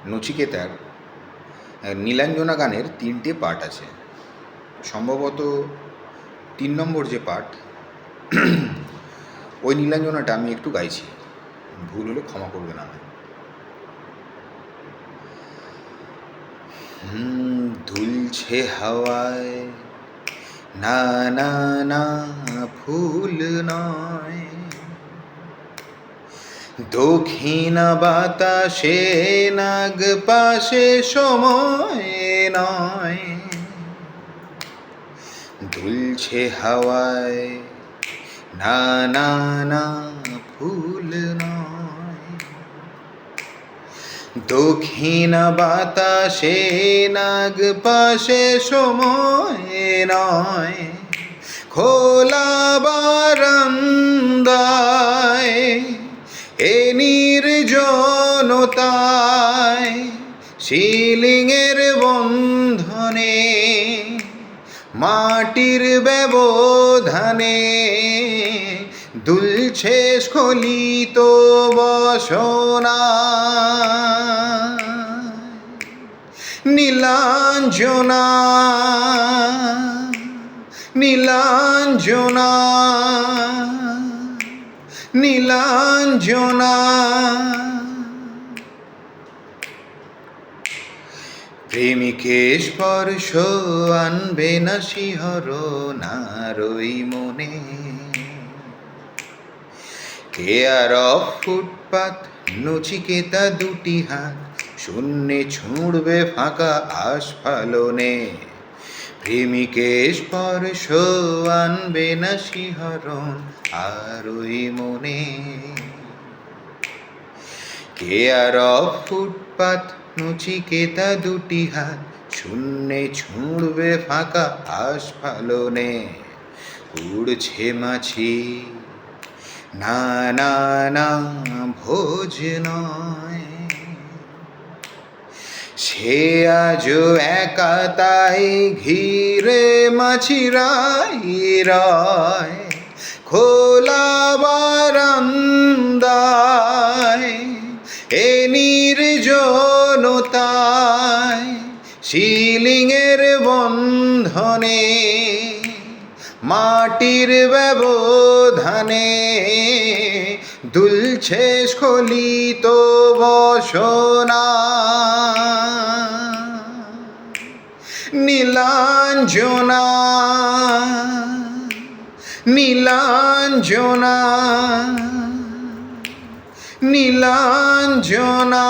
নচিকেতার নীলাঞ্জনা গানের 3টে পার্ট আছে। সম্ভবত 3 নম্বর যে পার্ট, ওই নীলাঞ্জনাটা আমি একটু গাইছি, ভুল হলে ক্ষমা করবেন আমায়। দুলছে হাওয়ায় না না না ফুল নয়, দক্ষিণ বাতাসে নাগ পাশে সময় নয়। দুলছে হাওয়ায় না না না ফুল নয়, দক্ষিণ বাতাসে নাগ পাশে সময় নয়। খোলা বারান্দায় এ নির্জনতায় শিলিংয়ের বন্ধনে মাটির ব্যবধানে দুলছে স্খলিত বসনা। নীলাঞ্জনা নীলাঞ্জনা নীলাঞ্জনা। প্রেমিকে স্পর্শ আনবে না শিহরণ আর ওই মনে। কেয়ার অফ ফুটপাত নচিকেতা দুটি হাত শূন্যে ছুঁড়বে ফাঁকা আস্ফালনে। প্রেমিকে স্পর্শ আনবে না শিহরণ আর ওই মনে। কেয়ার অফ ফুটপাত নচিকেতা দুটি হাত শূন্যে ছুঁড়বে ফাঁকা আস্ফালনে। উড়ছে মাছি না না না ভোজ নয়, সে আজও একা তাই ঘিরে মাছিরাই রয়। খোলা বারান্দায় এ নির্জনতায় শিলিংয়ের বন্ধনে মাটির ব্যবধানে দুলছে স্খলিত বসনা। নীলাঞ্জনা নীলাঞ্জনা নীলাঞ্জনা।